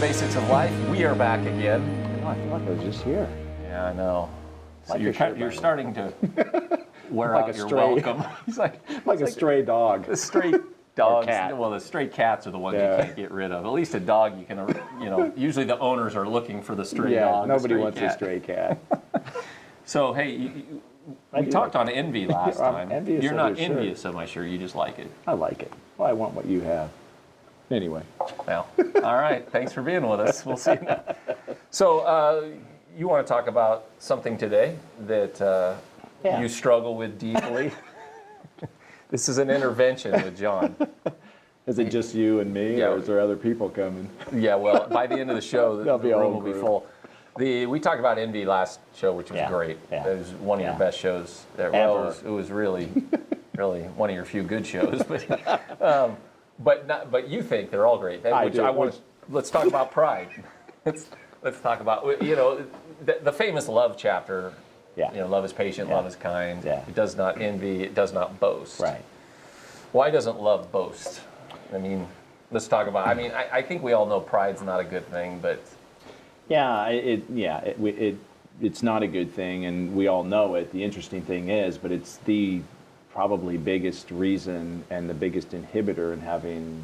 Basics of Life. We are back again. Oh, I feel like I was just here. Yeah, I know. So Like you're starting to wear Like out a your stray- welcome. He's like a stray dog. the stray dogs. cat. Well, the stray cats are the ones Yeah. you can't get rid of. At least a dog you can, usually the owners are looking for the stray dog. Nobody the stray wants cat. a stray cat. So, hey, we talked on envy last time. envious You're of not your shirt. envious of my shirt. You just like it. I like it. Well, I want what you have. Anyway. Well, all right. Thanks for being with us. We'll see you now. So, you want to talk about something today that you struggle with deeply? This is an intervention with John. Is it just you and me, or is there other people coming? Yeah, well, by the end of the show, the be a room whole will be group. full. We talked about envy last show, which was great. Yeah. It was one of your best shows. Ever. It was really, really one of your few good shows. But you think they're all great. Let's talk about pride. Let's talk about the famous love chapter. Yeah. Love is patient, love is kind. Yeah. It does not envy. It does not boast. Right. Why doesn't love boast? I mean, let's talk about. I think we all know pride's not a good thing, but It's not a good thing, and we all know it. The interesting thing is, but it's the probably biggest reason and the biggest inhibitor in having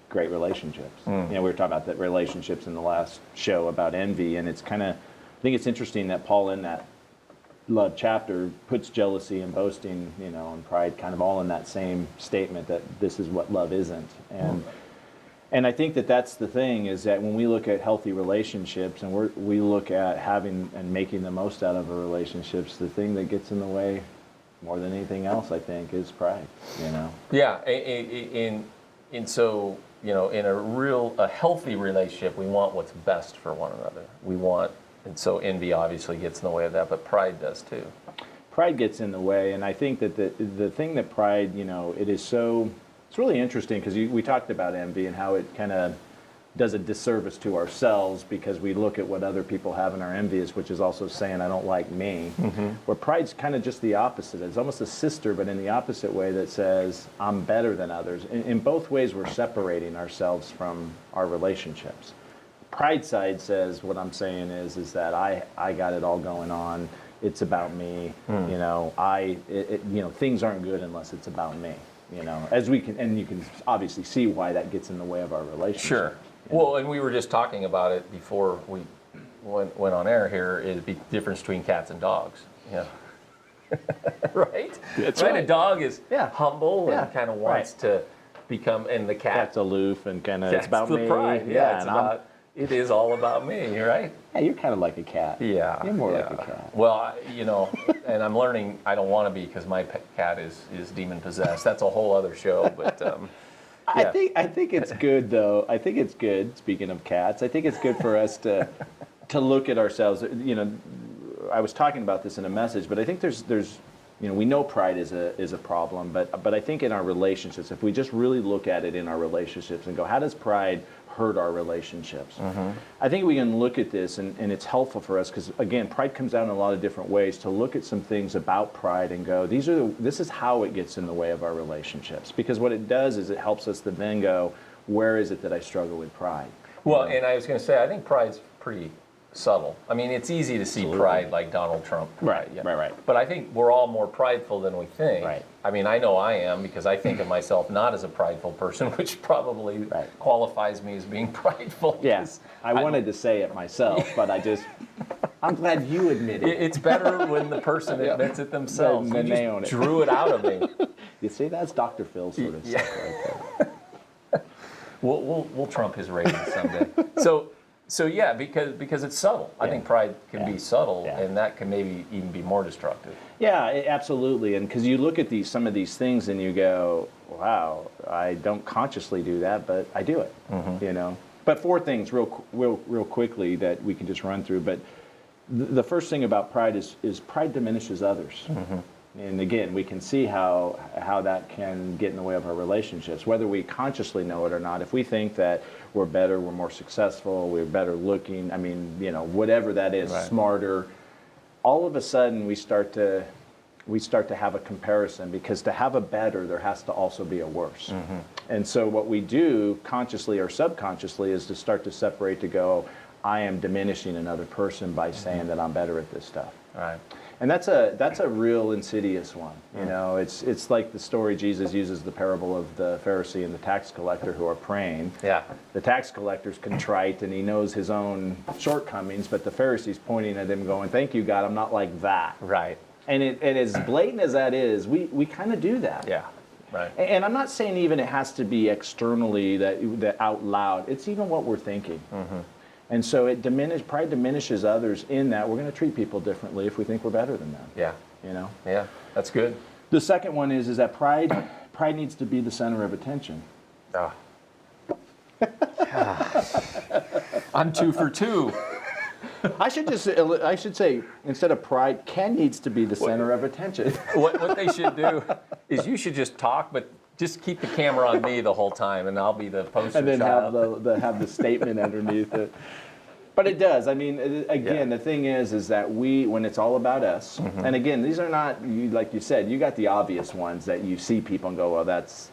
great relationships. We were talking about the relationships in the last show about envy, and it's kind of, I think it's interesting that Paul in that love chapter puts jealousy and boasting, and pride kind of all in that same statement that this is what love isn't. And I think that that's the thing, is that when we look at healthy relationships and we look at having and making the most out of our relationships, the thing that gets in the way more than anything else, I think, is pride. Yeah, so in a healthy relationship, we want what's best for one another. And so envy obviously gets in the way of that, but pride does too. Pride gets in the way, and I think that the thing that pride, it is so. It's really interesting because we talked about envy and how it kind of does a disservice to ourselves because we look at what other people have and are envious, which is also saying, I don't like me. Mm-hmm. Where pride's kind of just the opposite. It's almost a sister, but in the opposite way that says, I'm better than others. In both ways, we're separating ourselves from our relationships. Pride side says, what I'm saying is that I got it all going on. It's about me. Things aren't good unless it's about me. As we can, and you can obviously see why that gets in the way of our relationship. Sure. Well, and we were just talking about it before we went on air here, is the difference between cats and dogs. Yeah. Right? That's right. right. A dog is humble and kind of wants Right. to become, and the Cat's aloof and kind of, it's about the me. pride. Yeah, it is all about me, right? Yeah, you're kind of like a cat. Yeah. You're more like a cat. Well, and I'm learning I don't want to be because my cat is demon possessed. That's a whole other show, but I think it's good though. I think it's good. Speaking of cats, I think it's good for us to look at ourselves. I was talking about this in a message, but I think there's we know pride is a problem, but I think in our relationships, if we just really look at it in our relationships and go, how does pride hurt our relationships? Mm-hmm. I think we can look at this, and it's helpful for us because, again, pride comes out in a lot of different ways, to look at some things about pride and go, this is how it gets in the way of our relationships. Because what it does is it helps us to then go, where is it that I struggle with pride? Well, and I was going to say, I think pride's pretty subtle. I mean, it's easy to see pride like Donald Trump. Right. But I think we're all more prideful than we think. Right. I mean, I know I am because I think of myself not as a prideful person, which probably qualifies me as being prideful. Yes, I wanted to say it myself, but I'm glad you admit it. It's better when the person admits it themselves. Then you they own it. Drew it out of me. You see, that's Dr. Phil sort of stuff right there. We'll trump his rating someday. So yeah, because it's subtle. I think pride can be subtle, and that can maybe even be more destructive. Yeah, absolutely. And because you look at some of these things and you go, wow, I don't consciously do that, but I do it. Mm-hmm. But four things real quickly that we can just run through. But the first thing about pride is pride diminishes others. Mm-hmm. And again, we can see how that can get in the way of our relationships, whether we consciously know it or not. If we think that we're better, we're more successful, we're better looking, whatever that is, smarter, all of a sudden we start to we start to have a comparison, because to have a better, there has to also be a worse. And so what we do, consciously or subconsciously, is to start to separate, to go, I am diminishing another person by saying that I'm better at this stuff. Right. And that's a real insidious one. You know, it's like the story Jesus uses, the parable of the Pharisee and the tax collector who are praying. Yeah. The tax collector's contrite and he knows his own shortcomings, but the Pharisee's pointing at him going, thank you, God, I'm not like that. Right. And as blatant as that is, we kind of do that. Yeah. Right. And I'm not saying even it has to be externally, that out loud. It's even what we're thinking. And so pride diminishes others in that we're going to treat people differently if we think we're better than them. Yeah. You know? Yeah. That's good. The second one is that pride needs to be the center of attention. Oh. I'm 2 for 2. I should say, instead of pride, Ken needs to be the center of attention. What they should do is you should just talk, but just keep the camera on me the whole time, and I'll be the poster And then child. have the statement underneath it. But it does. I mean, again, the thing is that when it's all about us, and again, these are not, like you said, you got the obvious ones that you see people and go, well, that's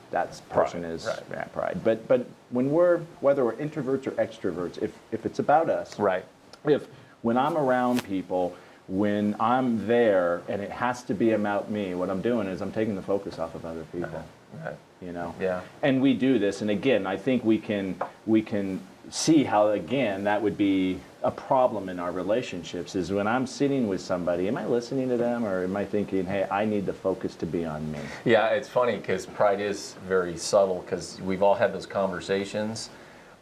person is pride. But when whether we're introverts or extroverts, if it's about us, Right. When I'm around people, when I'm there, and it has to be about me, what I'm doing is I'm taking the focus off of other people. Right. You know. Yeah. And we do this, and again, I think we can see how, again, that would be a problem in our relationships. Is when I'm sitting with somebody, am I listening to them, or am I thinking, hey, I need the focus to be on me? Yeah, it's funny because pride is very subtle, because we've all had those conversations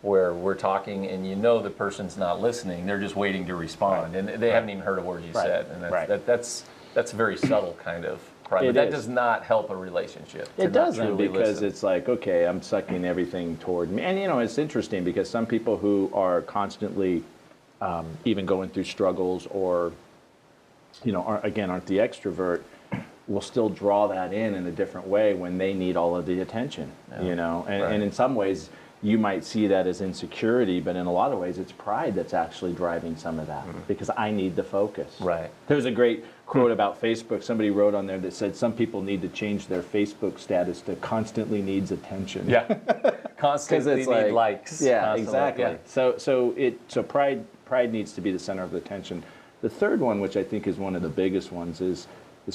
where we're talking and you know the person's not listening, they're just waiting to respond, and they haven't even heard a word you said, and that's very subtle kind of pride. But that does not help a relationship. It doesn't, because listen. it's like, okay, I'm sucking everything toward me. And you know, it's interesting because some people who are constantly even going through struggles, or you know, aren't the extrovert, will still draw that in a different way when they need all of the attention. You know, and in some ways you might see that as insecurity, but in a lot of ways it's pride that's actually driving some of that, because I need the focus. Right. There's a great quote about Facebook. Somebody wrote on there that said some people need to change their Facebook status to constantly needs attention. Yeah. Constantly need likes. Yeah, constantly. exactly. Yeah. So pride needs to be the center of the attention. The third one, which I think is one of the biggest ones, is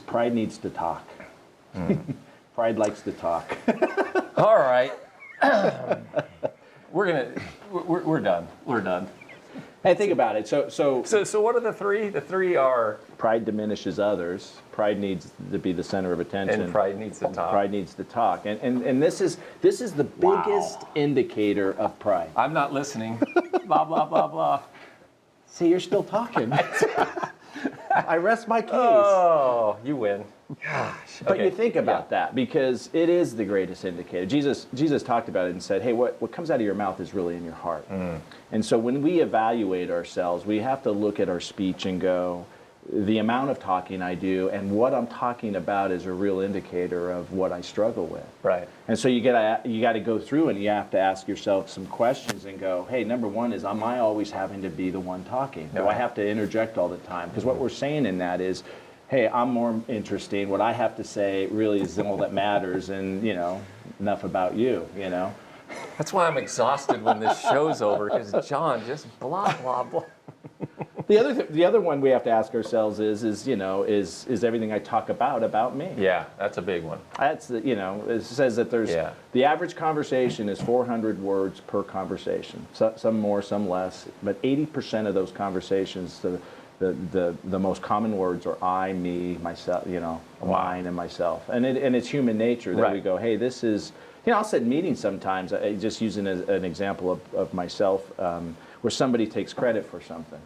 pride needs to talk. Pride likes to talk. All right. We're done. We're done. Hey, think about it. So what are the three? The three are pride diminishes others. Pride needs to be the center of attention. and pride needs to talk. Pride needs to talk. And this is the biggest indicator of pride. I'm not listening. Blah blah blah blah. See, you're still talking. I rest my case. Oh, you win. Gosh. But you think about that, because it is the greatest indicator. Jesus talked about it and said, hey, what comes out of your mouth is really in your heart. And so when we evaluate ourselves, we have to look at our speech and go, the amount of talking I do and what I'm talking about is a real indicator of what I struggle with. Right. And so you got to go through and you have to ask yourself some questions and go, hey, number one is, am I always having to be the one talking? Do I have to interject all the time? Because what we're saying in that is, hey, I'm more interesting. What I have to say really is all that matters, and you know, enough about you. You know. That's why I'm exhausted when this show's over, because John just blah blah blah. The other one we have to ask ourselves is everything I talk about me? Yeah, that's a big one. That's it says that there's the average conversation is 400 words per conversation. So, some more, some less, but 80% of those conversations, the most common words are I, me, myself, mine and myself. And it's human nature that we go, hey, this is, I'll sit in meetings sometimes, just using an example of myself, where somebody takes credit for something.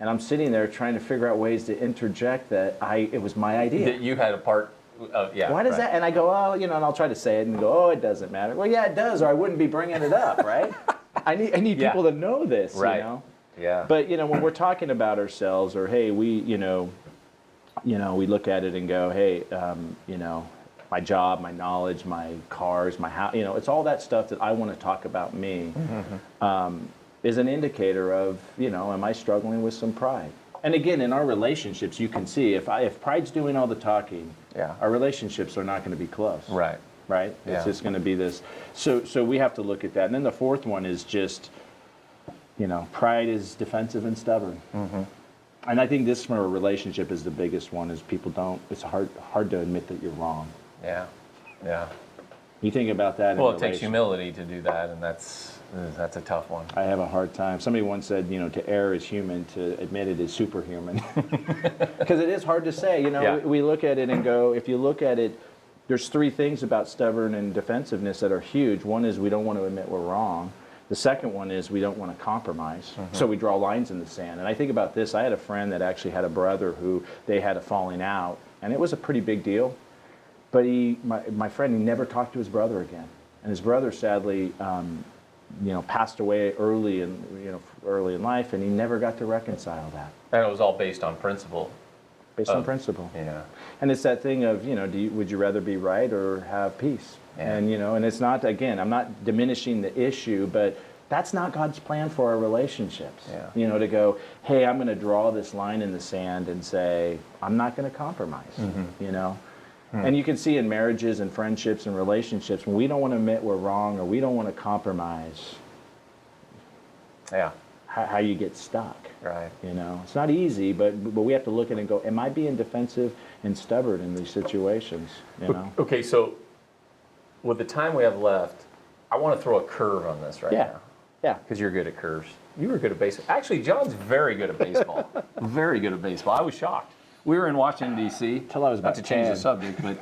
And I'm sitting there trying to figure out ways to interject that it was my idea. That you had a part of, Why does that? And I go, and I'll try to say it and go, it doesn't matter. Well, yeah, it does, or I wouldn't be bringing it up, right? I need people to know this, right. Yeah. But when we're talking about ourselves, or hey, we we look at it and go, hey, my job, my knowledge, my cars, my house, it's all that stuff that I want to talk about me, is an indicator of, am I struggling with some pride? And again, in our relationships, you can see if pride's doing all the talking, Yeah. our relationships are not going to be close. Right. Right? Yeah. It's just going to be this. So we have to look at that. And then the fourth one is just, pride is defensive and stubborn. Mm-hmm. And I think this from a relationship is the biggest one. Is people don't. It's hard to admit that you're wrong. Yeah. Yeah. You think about that. Well, it takes humility to do that, and that's a tough one. I have a hard time. Somebody once said, to err is human, to admit it is superhuman. Because it is hard to say. Yeah. We look at it and go, if you look at it, there's three things about stubborn and defensiveness that are huge. One is we don't want to admit we're wrong. The second one is we don't want to compromise. Mm-hmm. So we draw lines in the sand. And I think about this. I had a friend that actually had a brother who they had a falling out, and it was a pretty big deal. But my friend, he never talked to his brother again. And his brother sadly, passed away early in life, and he never got to reconcile that. And it was all based on principle. Based on principle. Yeah. And it's that thing of, would you rather be right or have peace? Yeah. And, and it's not, again, I'm not diminishing the issue, but that's not God's plan for our relationships. Yeah. To go, hey, I'm going to draw this line in the sand and say, I'm not going to compromise, And you can see in marriages and friendships and relationships, when we don't want to admit we're wrong or we don't want to compromise, Yeah. how you get stuck. Right. It's not easy, but we have to look at it and go, am I being defensive and stubborn in these situations? Okay, so with the time we have left, I want to throw a curve on this right now. Yeah. Because you're good at curves. You were good at baseball. Actually, John's very good at baseball. Very good at baseball. I was shocked. We were in Washington, D.C. Till I was Not about to change 10. the subject, but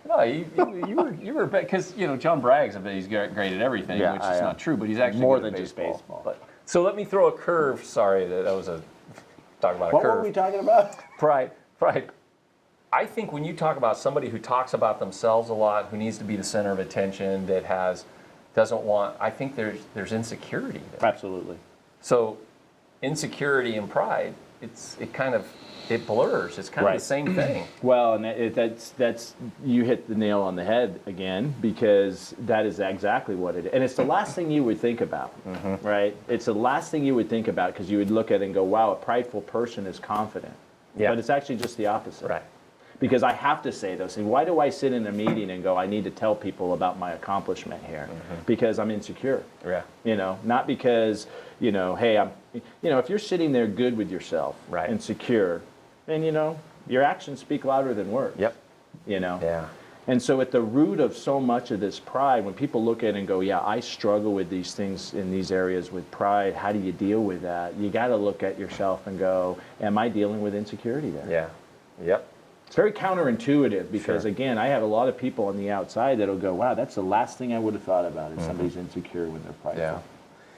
no, you were because John brags about he's great at everything, Yeah, which is not true. But he's actually more good at than just baseball. But, so let me throw a curve. Sorry, that was a talk about a What curve. were we talking about? Pride. I think when you talk about somebody who talks about themselves a lot, who needs to be the center of attention, doesn't want, I think there's insecurity there. Absolutely. So insecurity and pride, it blurs. It's kind of the same thing. Well, and that's you hit the nail on the head again, because that is exactly what it is. And it's the last thing you would think about, right? It's the last thing you would think about, because you would look at it and go, wow, a prideful person is confident. Yeah. But it's actually just the opposite. Right. Because I have to say those things. Why do I sit in a meeting and go, I need to tell people about my accomplishment here? Because I'm insecure. Yeah. Not because, hey, if you're sitting there good with yourself and secure, then, your actions speak louder than words. Yep. Yeah. And so at the root of so much of this pride, when people look at it and go, yeah, I struggle with these things in these areas with pride, how do you deal with that? You got to look at yourself and go, am I dealing with insecurity there? Yeah. Yep. It's very counterintuitive because, again, I have a lot of people on the outside that'll go, wow, that's the last thing I would have thought about is somebody's insecure when they're prideful.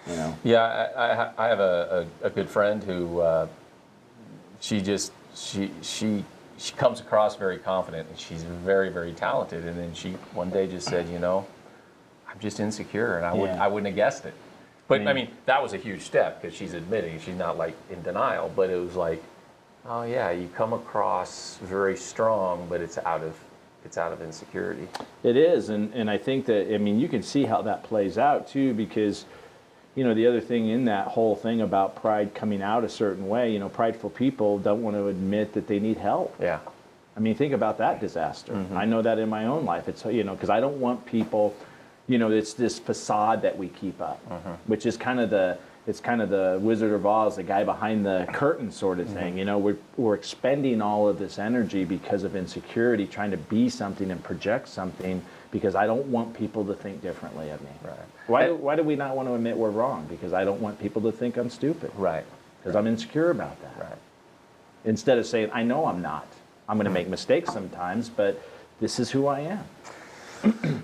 Yeah. Yeah, I have a good friend who she comes across very confident, and she's very, very talented. And then she one day just said, I'm just insecure, and I wouldn't have guessed it. But I mean, that was a huge step, because she's admitting she's not like in denial, but it was like, oh yeah, you come across very strong, but it's out of insecurity. It is, and I think that, you can see how that plays out too, because the other thing in that whole thing about pride coming out a certain way, prideful people don't want to admit that they need help. Yeah. Think about that disaster. I know that in my own life. It's, because I don't want people, it's this facade that we keep up, which is kind of the Wizard of Oz, the guy behind the curtain sort of thing. We're expending all of this energy because of insecurity, trying to be something and project something, because I don't want people to think differently of me. Right. Why do we not want to admit we're wrong? Because I don't want people to think I'm stupid. Right. Because I'm insecure about that. Right. Instead of saying, I know I'm not. I'm going to make mistakes sometimes, but this is who I am.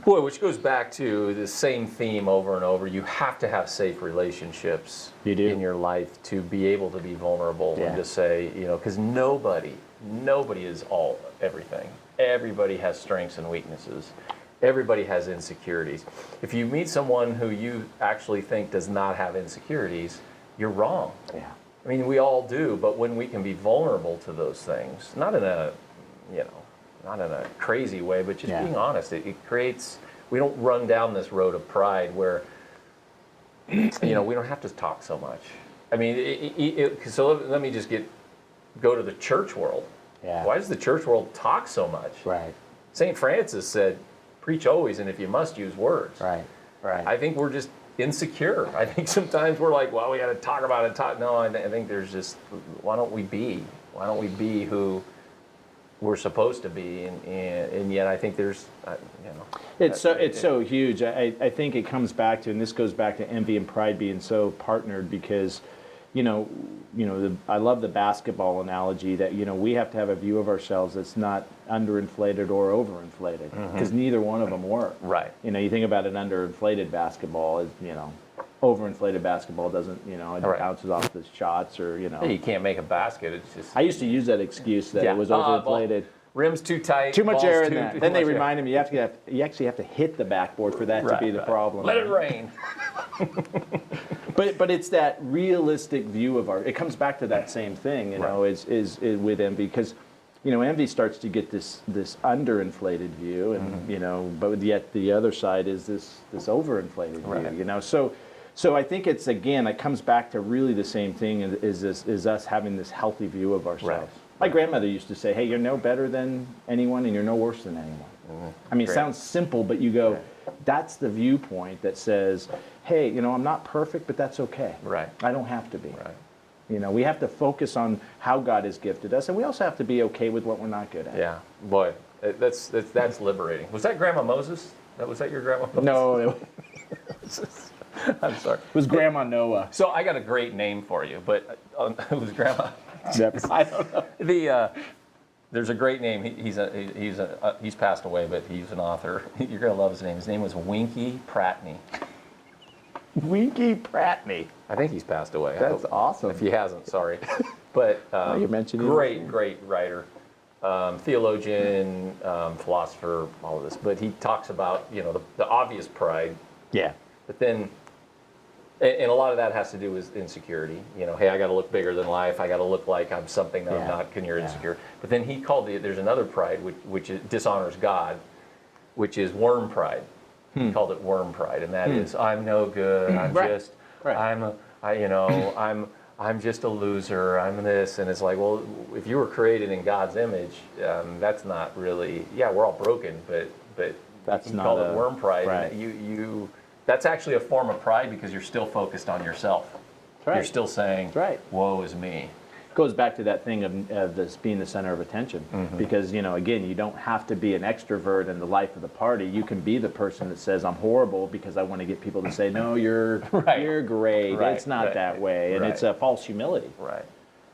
Boy, which goes back to the same theme over and over. You have to have safe relationships in your life to be able to be vulnerable and to say, because nobody is everything. Everybody has strengths and weaknesses. Everybody has insecurities. If you meet someone who you actually think does not have insecurities, you're wrong. Yeah. We all do, but when we can be vulnerable to those things, not in a crazy way, but just being honest, it creates, we don't run down this road of pride where, we don't have to talk so much. So let me just get go to the church world. Yeah. Why does the church world talk so much? Right. St. Francis said, preach always, and if you must, use words. Right. Right. I think we're just insecure. I think sometimes we're like, well, we got to talk about it. No, I think there's just, why don't we be? Why don't we be who we're supposed to be? And yet I think there's, It's so huge. I think it comes back to, and this goes back to envy and pride being so partnered, because, I love the basketball analogy that, we have to have a view of ourselves that's not underinflated or overinflated, because neither one of them work. Right. You think about an underinflated basketball, overinflated basketball doesn't, it bounces off the shots or, You can't make a basket. It's just. I used to use that excuse that it was overinflated. Rim's too tight. Too much air in that. that. Then they reminded me you actually have to hit the backboard for that to be the problem. Let it rain. But it's that realistic view of it comes back to that same thing, is with envy, because envy starts to get this underinflated view, and but yet the other side is this overinflated view, So I think it comes back to really the same thing is us having this healthy view of ourselves. Right. My grandmother used to say, hey, you're no better than anyone and you're no worse than anyone. I mean, it sounds simple, but you go, that's the viewpoint that says, hey, I'm not perfect, but that's okay. Right. I don't have to be. Right. We have to focus on how God has gifted us, and we also have to be okay with what we're not good at. Yeah, boy, that's liberating. Was that Grandma Moses? Was that your Grandma Moses? No, I'm sorry. It was Grandma Noah. So I got a great name for you, but it was Grandma. I don't know. There's a great name. He's passed away, but he's an author. You're gonna love his name. His name was Winky Pratney. Winky Pratney. I think he's passed away. That's awesome. If he hasn't, sorry. But you mentioned great writer, theologian, philosopher, all of this. But he talks about the obvious pride. Yeah. But then, and a lot of that has to do with insecurity. Hey, I got to look bigger than life. I got to look like I'm something that I'm not. When you're insecure. But then he called there's another pride which dishonors God, which is worm pride. He called it worm pride, and that is I'm no good. I'm just I'm just a loser. I'm this, and it's like, well, if you were created in God's image, that's not really. Yeah, we're all broken, but that's not called it worm pride. Right. And that's actually a form of pride because you're still focused on yourself. Right. You're still saying, woe is me. It goes back to that thing of this being the center of attention. Because, again, you don't have to be an extrovert in the life of the party. You can be the person that says, I'm horrible because I want to get people to say, no, you're great. It's not that way. And it's a false humility. Right.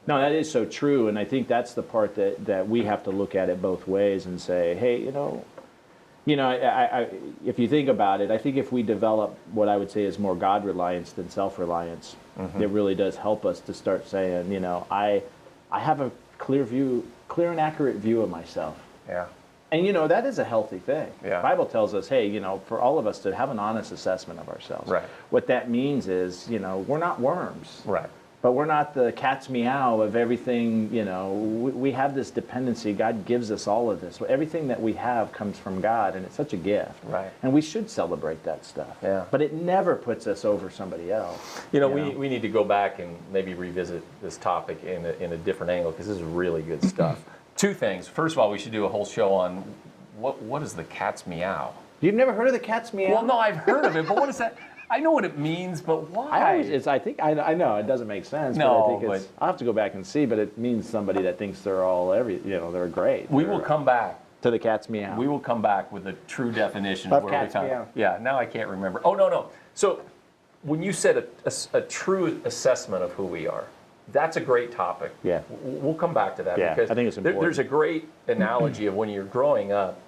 No, that is so true. And I think that's the part that we have to look at it both ways and say, hey, I, if you think about it, I think if we develop what I would say is more God reliance than self reliance, it really does help us to start saying, I have a clear and accurate view of myself. Yeah. And that is a healthy thing. Yeah. The Bible tells us, hey, for all of us to have an honest assessment of ourselves. Right. What that means is, we're not worms. Right. But we're not the cat's meow of everything, we have this dependency. God gives us all of this. Everything that we have comes from God, and it's such a gift. Right. And we should celebrate that stuff. Yeah. But it never puts us over somebody else. We need to go back and maybe revisit this topic in a different angle, because this is really good stuff. Two things. First of all, we should do a whole show on what is the cat's meow. You've never heard of the cat's meow? Well, no, I've heard of it, but what is that? I know what it means, but why? I know it doesn't make sense. No, but I think I'll have to go back and see. But it means somebody that thinks they're all they're great. We will come back to the cat's meow. We will come back with a true definition of where cat's meow. Yeah, now I can't remember. Oh no. So when you said a true assessment of who we are, that's a great topic. Yeah. We'll come back to that because I think it's important. There's a great analogy of when you're growing up.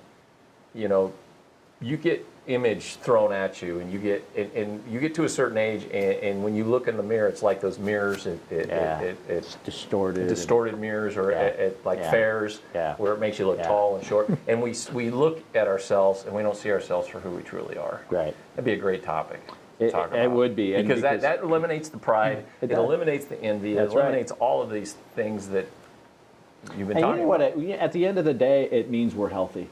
You get image thrown at you, and you get to a certain age, and when you look in the mirror, it's like those mirrors. It's distorted mirrors, or at fairs, where it makes you look tall and short. And we look at ourselves, and we don't see ourselves for who we truly are. Right. That'd be a great topic. It would be, because that eliminates the pride. It eliminates the envy. It eliminates all of these things that you've been talking about. At the end of the day, it means we're healthy.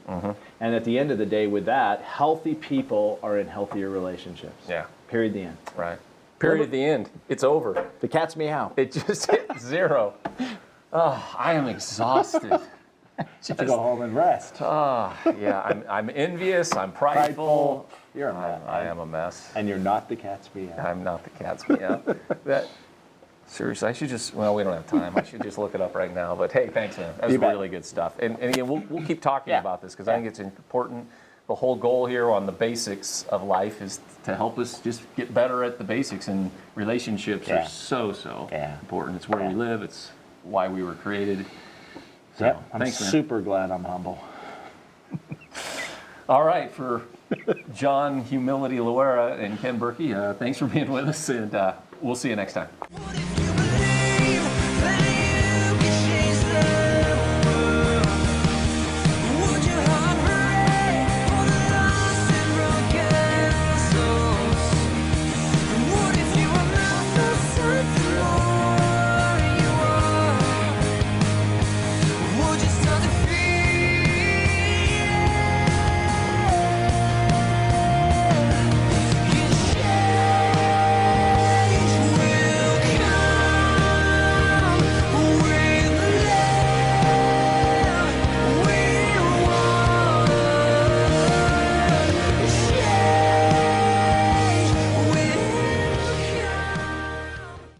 And at the end of the day, with that, healthy people are in healthier relationships. Yeah. Period. The end. Right. Period. At the end. It's over. The cat's meow. It just hit zero. Oh, I am exhausted. Just to go home and rest. Yeah, I'm envious. I'm prideful. You're a mess. I am a mess. And you're not the cat's meow. I'm not the cat's meow. Seriously, I should just, well, we don't have time. I should just look it up right now. But hey, thanks, man. That's really good stuff. And again, we'll keep talking about this because I think it's important. The whole goal here on the basics of life is to help us just get better at the basics. And relationships are so important. It's where we live. It's why we were created. So, I'm thanks, man. super glad I'm humble. All right, for John Humility Loera and Ken Burkey, thanks for being with us, and we'll see you next time.